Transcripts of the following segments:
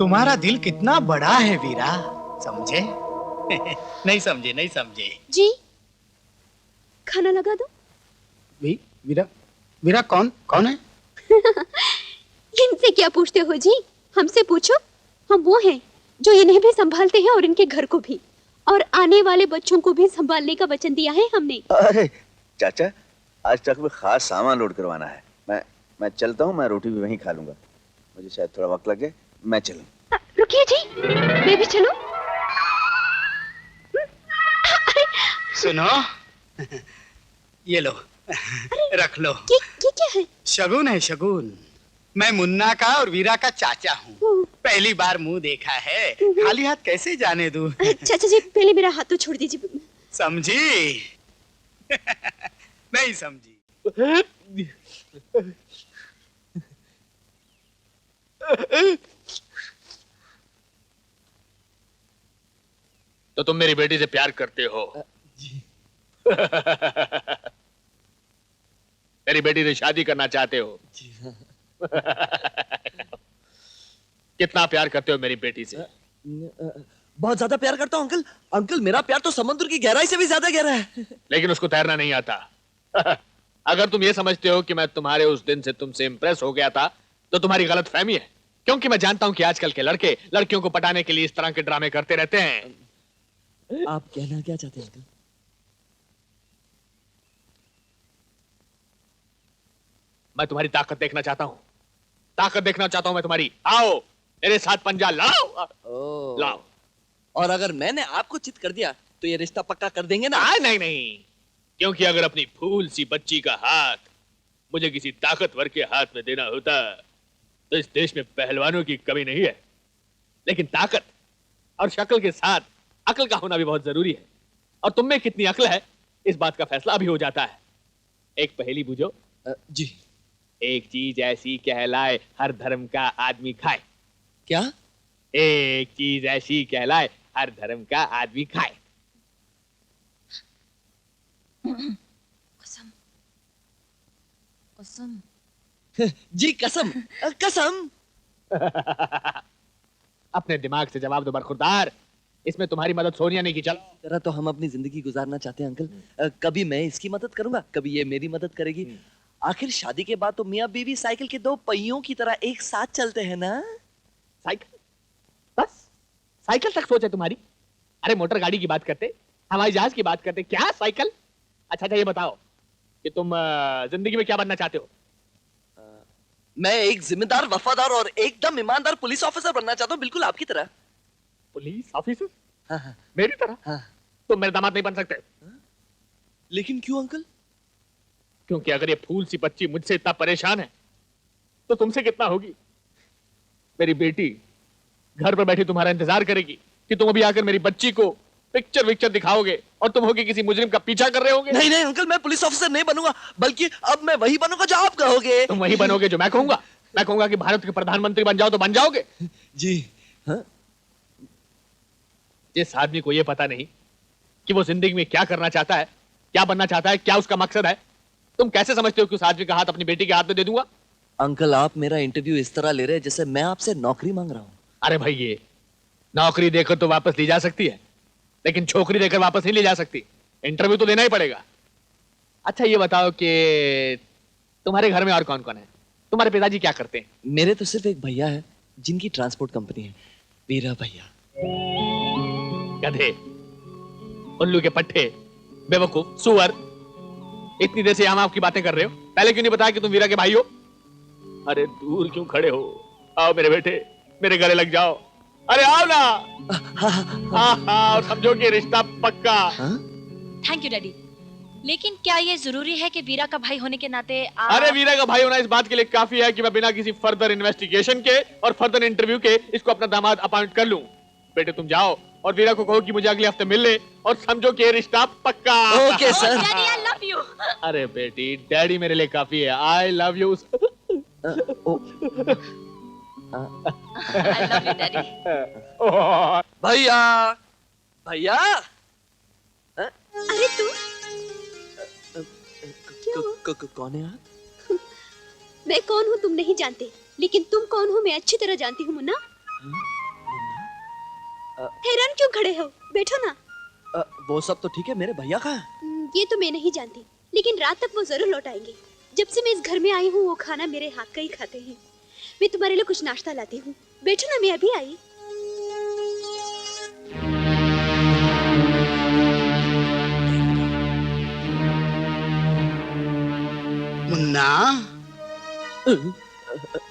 तुम्हारा दिल कितना बड़ा है वीरा, समझे? नहीं समझे, नहीं समझे। जी खाना लगा दो। वीरा, वीरा कौन है? इनसे क्या पूछते हो जी, हमसे पूछो। हम वो हैं जो इन्हें भी संभालते हैं और इनके घर को भी, और आने वाले बच्चों को भी संभालने का वचन दिया है हमने। अरे चाचा, आज तक में खास सामान लोड करवाना है। मैं चलता हूँ, मैं रोटी भी वहीं खा लूंगा। मुझे शायद थोड़ा वक्त लगे, मैं चलूं। रुकिए जी, मैं भी चलूं? सुनो, ये लो, रख लो। ये क्या है? शगुन है, शगुन। मैं मुन्ना का और वीरा का चाचा हूँ। पहली बार मुंह देखा है, खाली हाथ कैसे जाने दूं? चाचा जी पहले मेरा हाथ तो छोड़ दीजिए। समझी? नहीं समझी। तो तुम मेरी बेटी से प्यार करते हो? जी। मेरी बेटी से शादी करना चाहते हो? जी। कितना प्यार करते हो मेरी बेटी से? बहुत ज्यादा प्यार करता हूँ अंकल। अंकल मेरा प्यार तो समुद्र की गहराई से भी ज्यादा गहरा है। लेकिन उसको तैरना नहीं आता। अगर तुम ये समझते हो कि मैं तुम्हारे उस दिन से तुमसे इंप्रेस हो गया था, तो तुम्हारी गलत फहमी है। क्योंकि मैं जानता हूं कि आजकल के लड़के लड़कियों को पटाने के लिए इस तरह के ड्रामे करते रहते हैं। आप कहना क्या चाहते हैं अंकल? मैं तुम्हारी ताकत देखना चाहता हूं। ताकत देखना चाहता हूं मैं तुम्हारी। आओ मेरे साथ पंजा लाओ। लाओ। और अगर मैंने आपको चित कर दिया तो ये रिश्ता पक्का कर देंगे ना? नहीं नहीं, क्योंकि अगर अपनी फूल सी बच्ची का हाथ मुझे किसी ताकतवर के हाथ में देना होता तो इस देश में पहलवानों की कमी नहीं है। लेकिन ताकत और शक्ल के साथ अकल का होना भी बहुत जरूरी है। और तुम में कितनी अकल है इस बात का फैसला अभी हो जाता है। एक पहेली बूझो। जी। एक चीज ऐसी कहलाए हर धर्म का आदमी खाए। क्या? एक चीज ऐसी कहलाए हर धर्म का आदमी खाए। कसम। कसम। जी कसम। कसम। अपने दिमाग से जवाब दो बरखुरदार। इसमें तुम्हारी मदद सोनिया ने की। चलो तरह तो हम अपनी जिंदगी गुजारना चाहते हैं अंकल। कभी मैं इसकी मदद करूंगा, कभी ये मेरी मदद करेगी। आखिर शादी के बाद तो मियाँ बीवी साइकिल के दो पहियों की तरह एक साथ चलते हैं ना? साइकिल? बस साइकिल तक सोच है तुम्हारी? अरे मोटर गाड़ी की बात करते, हवाई जहाज की बात करते, क्या साइकिल? अच्छा ये बताओ कि तुम जिंदगी में क्या बनना चाहते हो? मैं एक जिम्मेदार, वफादार और एकदम ईमानदार पुलिस ऑफिसर बनना चाहता हूँ, बिल्कुल आपकी तरह। Police officer? हाँ। मेरी तरह? हाँ। तुम मेरे दामाद नहीं बन सकते। लेकिन क्यों अंकल? क्योंकि अगर ये फूल सी बच्ची मुझसे इतना परेशान है तो तुमसे कितना होगी। मेरी बेटी घर पर बैठी तुम्हारा इंतजार करेगी कि तुम अभी आकर मेरी बच्ची को पिक्चर दिखाओगे और तुम होगे किसी मुजरिम का पीछा कर रहे होगे। नहीं नहीं अंकल, मैं पुलिस ऑफिसर नहीं बनूंगा, बल्कि अब मैं वही बनूंगा जो आप कहोगे। तुम वही बनोगे जो मैं कहूंगा। मैं कहूंगा कि भारत के प्रधानमंत्री बन जाओ तो बन जाओगे। जी। हाँ? जिस आदमी को यह पता नहीं कि वो जिंदगी में क्या करना चाहता है, क्या बनना चाहता है, क्या उसका मकसद है, तुम कैसे समझते हो कि उस आदमी का हाथ अपनी बेटी के हाथ में दे दूंगा? अंकल आप मेरा इंटरव्यू इस तरह ले रहे हैं जैसे मैं आपसे नौकरी मांग रहा हूँ। अरे भाई, ये नौकरी देकर तो वापस ली जा सकती है, लेकिन छोकरी देकर वापस नहीं ली जा सकती। इंटरव्यू तो देना ही पड़ेगा। अच्छा ये बताओ कि तुम्हारे घर में और कौन कौन है? तुम्हारे पिताजी क्या करते हैं? मेरे तो सिर्फ एक भैया है जिनकी ट्रांसपोर्ट कंपनी है, वीरा भैया। गधे, उल्लू के पट्टे, बेवकूफ, सुअर, इतनी देर से हम आपकी बातें कर रहे हो, पहले क्यों नहीं बताया कि तुम वीरा के भाई हो? अरे दूर क्यों खड़े हो? आओ मेरे बेटे, मेरे गले लग जाओ। अरे आओ ना। हाँ, और समझो कि रिश्ता पक्का। Thank you daddy. लेकिन क्या ये जरूरी है कि वीरा का भाई होने के नाते आप... अरे वीरा का भाई होना इस बात के लिए काफी है कि मैं बिना किसी फर्दर इन्वेस्टिगेशन के और फर्दर इंटरव्यू के इसको अपना दामाद अपॉइंट कर लूं। बेटे तुम जाओ और वीरा को कहो कि मुझे अगले हफ्ते मिल ले, और समझो कि रिश्ता पक्का। Okay sir. Daddy I love you. अरे बेटी, डैडी मेरे लिए काफी है। I love you. I love you daddy. भैया, भैया। अरे तू कौन है आप? मैं कौन हूँ तुम नहीं जानते, लेकिन तुम कौन हो मैं अच्छी तरह जानती हूँ मुन्ना। हैरान क्यों खड़े हो? बैठो ना। वो सब तो ठीक है, मेरे भैया कहाँ हैं? ये तो मैं नहीं जानती, लेकिन रात तक वो जरूर लौट आएंगे। जब से मैं इस घर में आई हूँ वो खाना मेरे हाथ का ही खाते हैं। मैं तुम्हारे लिए कुछ नाश्ता लाती हूँ, बैठो ना, मैं अभी आई। मुन्ना,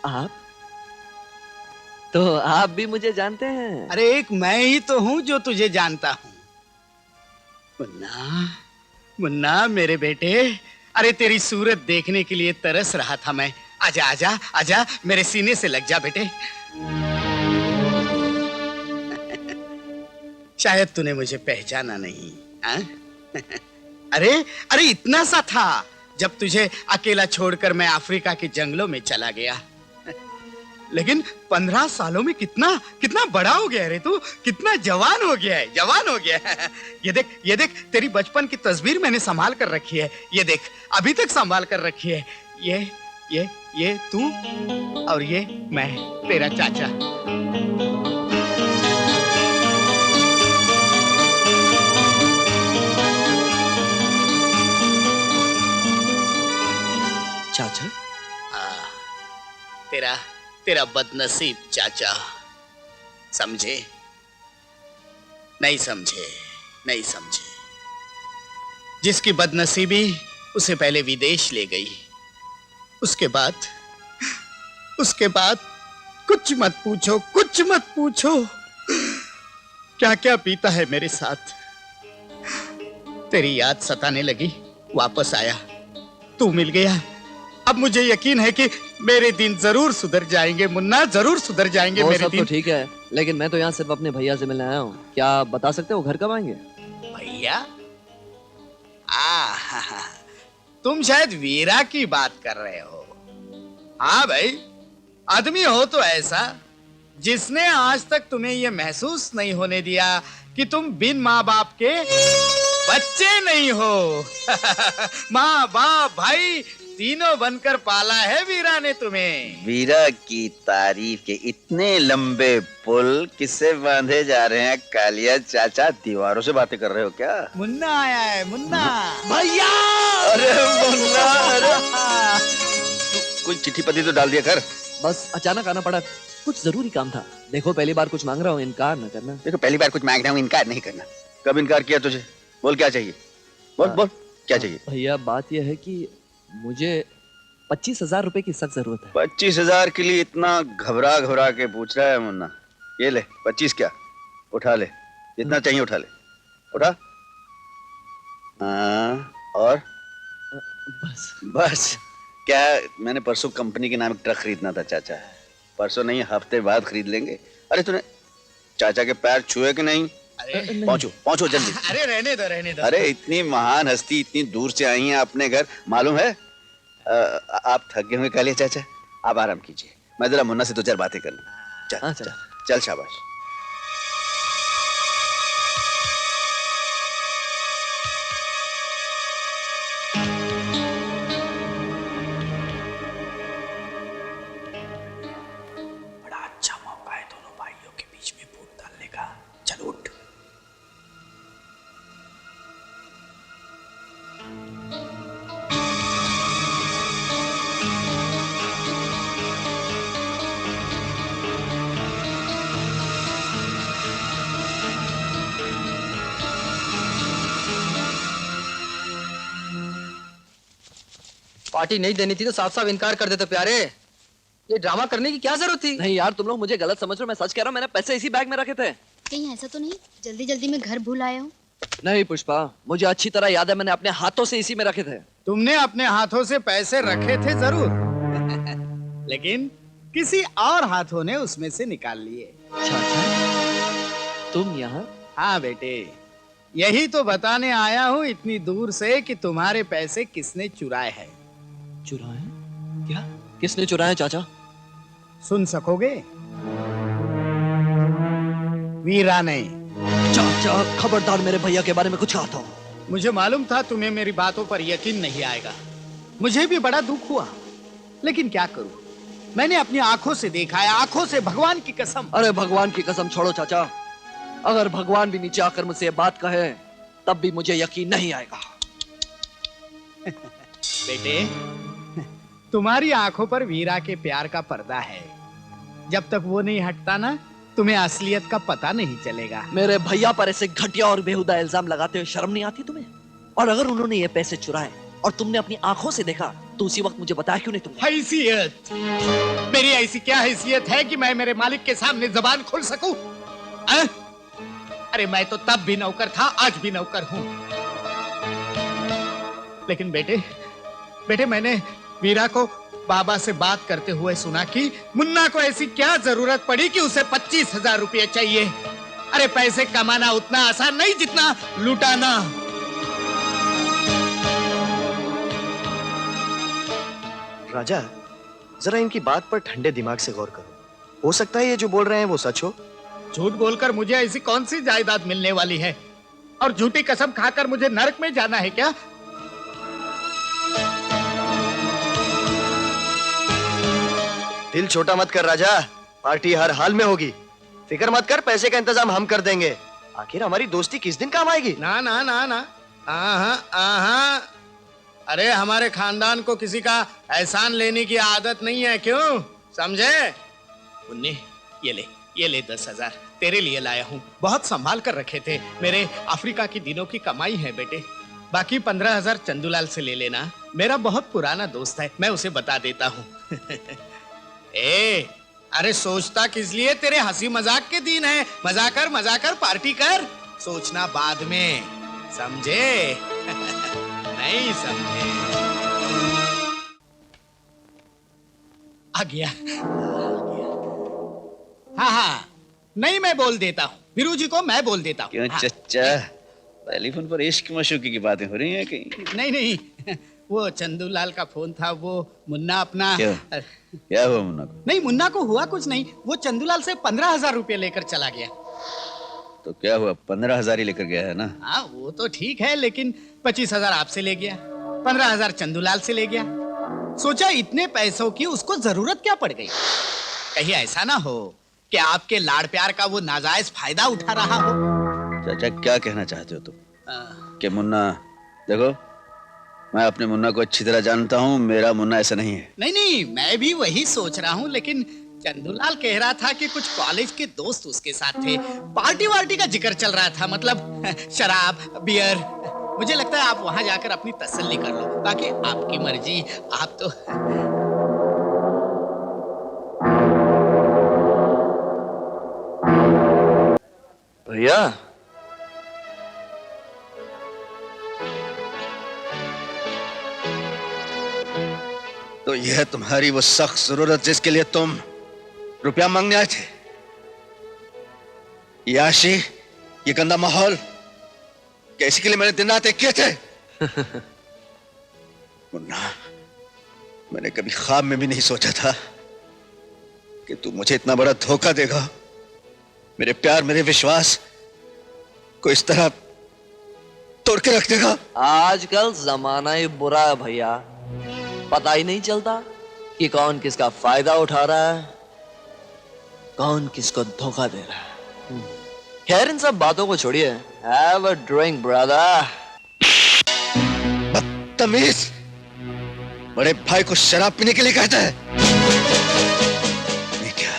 आप तो आप भी मुझे जानते हैं? अरे एक मैं ही तो हूँ जो तुझे जानता हूँ। मुन्ना, मुन्ना मेरे बेटे, अरे तेरी सूरत देखने के लिए तरस रहा था मैं। आजा आजा आजा, मेरे सीने से लग जा बेटे। शायद तूने मुझे पहचाना नहीं, हाँ? अरे अरे इतना सा था जब तुझे अकेला छोड़कर मैं अफ्रीका के जंगलों में चला गया। लेकिन 15 सालों में कितना कितना बड़ा हो गया रे तू, कितना जवान हो गया है, जवान हो गया है। ये देख तेरी बचपन की तस्वीर मैंने संभाल कर रखी है। ये देख अभी तक संभाल कर रखी है। ये तू और ये मैं, तेरा चाचा। चाचा? तेरा बदनसीब चाचा। समझे? नहीं समझे, नहीं समझे। जिसकी बदनसीबी उसे पहले विदेश ले गई, उसके बाद कुछ मत पूछो, कुछ मत पूछो क्या क्या बीता है मेरे साथ। तेरी याद सताने लगी, वापस आया, तू मिल गया। अब मुझे यकीन है कि मेरे दिन जरूर सुधर जाएंगे मुन्ना, जरूर सुधर जाएंगे मेरे सब दिन। तो ठीक है, लेकिन मैं तो यहाँ सिर्फ अपने भैया से मिलने आया हूँ। क्या आप बता सकते हो घर कब आएंगे? भैया? तुम शायद वीरा की बात कर रहे हो। हाँ भाई, आदमी हो तो ऐसा जिसने आज तक तुम्हें यह महसूस नहीं होने दिया कि तुम बिन माँ बाप के बच्चे नहीं हो। माँ बाप भाई तीनों बनकर पाला है वीरा ने तुम्हें। वीरा की तारीफ के इतने लंबे पुल किससे बांधे जा रहे हैं कालिया चाचा? दीवारों से बातें कर रहे हो क्या? मुन्ना आया है, मुन्ना। भैया! अरे मुन्ना, अरे तू कोई चिट्ठी पत्री तो डाल दिया कर। बस अचानक आना पड़ा, कुछ जरूरी काम था। देखो पहली बार कुछ मांग रहा हूँ, इनकार न करना। देखो पहली बार कुछ मांग रहा हूँ, इनकार नहीं करना। कब इनकार किया तुझे? बोल क्या चाहिए, बोल क्या चाहिए? भैया बात यह है कि मुझे 25,000 रुपए की सख्त जरूरत है। 25,000 के लिए इतना घबरा घबरा के पूछ रहा है मुन्ना? ये ले 25 क्या, उठा ले, जितना चाहिए उठा ले, उठा। और बस क्या? मैंने परसों कंपनी के नाम एक ट्रक खरीदना था चाचा। परसों नहीं, हफ्ते बाद खरीद लेंगे। अरे तूने चाचा के पैर छुए कि नहीं? पहुंचो जल्दी। अरे रहने दो। अरे इतनी महान हस्ती इतनी दूर से आई हैं अपने घर, मालूम है? आप थक गए होंगे कालिया चाचा, आप आराम कीजिए, मैं जरा मुन्ना से 2-4 बातें कर लूं। चल शाबाश। बड़ा अच्छा मौका है दोनों भाइयों के बीच में फूट डालने का। चल उठ। पार्टी नहीं देनी थी तो साफ साफ इनकार कर देते प्यारे। ये ड्रामा करने की क्या जरूरत थी? नहीं यार, तुम लोग मुझे गलत समझ रहे हो, मैं सच कह रहा हूँ। मैंने पैसे इसी बैग में रखे थे। कहीं ऐसा तो नहीं जल्दी जल्दी में घर भूल आए हो? नहीं पुष्पा, मुझे अच्छी तरह याद है, मैंने अपने हाथों से इसी में रखे थे। तुमने अपने हाथों से पैसे रखे थे जरूर, लेकिन किसी और हाथों ने उसमें से निकाल लिए। चाचा तुम यहाँ? हाँ बेटे, यही तो बताने आया हूँ इतनी दूर से कि तुम्हारे पैसे किसने चुराए हैं। चुराए? क्या? किसने चुराए चाचा? सुन सकोगे? वीरा ने। चाचा खबरदार मेरे भैया के बारे में कुछ कहा था। मुझे मालूम था तुम्हें मेरी बातों पर यकीन नहीं आएगा। मुझे भी बड़ा दुख हुआ, लेकिन क्या करूं, मैंने अपनी आंखों से देखा है, आंखों से, भगवान की कसम। अरे भगवान की कसम छोड़ो चाचा, अगर भगवान भी नीचे आकर मुझसे ये बात कहे तब भी मुझे यकीन नहीं आएगा। बेटे, तुम्हारी आंखों पर वीरा के प्यार का पर्दा है। जब तक वो नहीं हटता ना, तुम्हें असलियत का पता नहीं चलेगा। मेरे भैया पर ऐसे घटिया और बेहुदा इल्जाम लगाते हुए शर्म नहीं आती तुम्हें? और अगर उन्होंने ये पैसे चुराए और तुमने अपनी आंखों से देखा तो उसी वक्त मुझे बताया क्यों नहीं तुमने? हैसियत, मेरी ऐसी क्या हैसियत है कि मैं मेरे मालिक के सामने जबान खोल सकूं? अरे मैं तो तब भी नौकर था, आज भी नौकर हूं। लेकिन बेटे मैंने वीरा को बाबा से बात करते हुए सुना कि मुन्ना को ऐसी क्या जरूरत पड़ी कि उसे 25,000 रुपये चाहिए। अरे पैसे कमाना उतना आसान नहीं जितना लुटाना। राजा, जरा इनकी बात पर ठंडे दिमाग से गौर करो। हो सकता है ये जो बोल रहे हैं वो सच हो। झूठ बोलकर मुझे ऐसी कौन सी जायदाद मिलने वाली है? और झूठी कसम खाकर मुझे नरक में जाना है क्या? दिल छोटा मत कर राजा, पार्टी हर हाल में होगी। फिक्र मत कर, पैसे का इंतजाम हम कर देंगे। आखिर हमारी दोस्ती किस दिन काम आएगी? ना ना ना ना, आहा आहा। अरे हमारे खानदान को किसी का एहसान लेने की आदत नहीं है, क्यों? समझे? मुन्नी, ये ले 10,000 तेरे लिए लाया हूँ। बहुत संभाल कर रखे थे, मेरे अफ्रीका की दिनों की कमाई है बेटे। बाकी 15,000 चंदूलाल से ले लेना, मेरा बहुत पुराना दोस्त है, मैं उसे बता देता हूँ। अरे सोचता किस लिए? तेरे हंसी मजाक के दिन है, मजा कर पार्टी कर, सोचना बाद में, समझे? नहीं समझे? आ गया। हाँ, नहीं मैं बोल देता हूँ, वीरू जी को मैं बोल देता हूँ। क्यों चच्चा, टेलीफोन पर इश्क मशूकी की बातें हो रही हैं कहीं? नहीं, वो चंदूलाल का फोन था, वो मुन्ना अपना। क्या हुआ मुन्ना को? नहीं, मुन्ना को हुआ कुछ नहीं, वो चंदूलाल से 15,000 रुपये लेकर चला गया। तो क्या हुआ, 15,000 ही लेकर गया है ना? हाँ वो तो ठीक है, लेकिन 25,000 आपसे ले गया, 15,000 चंदूलाल से ले गया। सोचा इतने पैसों की उसको जरूरत क्या पड़ गई? कहीं ऐसा ना हो कि आपके लाड़ प्यार का वो नाजायज फायदा उठा रहा हो। चाचा क्या कहना चाहते हो तुम? कि मुन्ना, देखो मैं अपने मुन्ना को अच्छी तरह जानता हूँ, मेरा मुन्ना ऐसा नहीं है। नहीं, मैं भी वही सोच रहा हूँ, लेकिन चंदूलाल कह रहा था कि कुछ कॉलेज के दोस्त उसके साथ थे, पार्टी वार्टी का जिक्र चल रहा था, मतलब शराब बियर। मुझे लगता है आप वहां जाकर अपनी तसल्ली कर लो, बाकी आपकी मर्जी। आप तो भैया, तो यह तुम्हारी वो सख्त जरूरत जिसके लिए तुम रुपया मांगने आए थे? ये आशी, ये गंदा माहौल, क्या इसी के लिए मैंने दिन रात एक किए थे? मुन्ना, मैंने कभी ख्वाब में भी नहीं सोचा था कि तू मुझे इतना बड़ा धोखा देगा, मेरे प्यार मेरे विश्वास को इस तरह तोड़ के रख देगा। आजकल जमाना ही बुरा है भैया, पता ही नहीं चलता कि कौन किसका फायदा उठा रहा है, कौन किसको धोखा दे रहा है। खैर इन सब बातों को छोड़िए, हैव अ ड्रिंक ब्रदर। बदतमीज, बड़े भाई को शराब पीने के लिए कहता है? नहीं क्या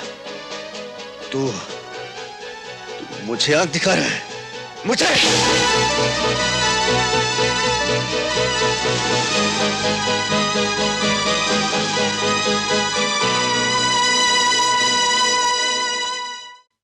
तू मुझे आंख दिखा रहा है? मुझे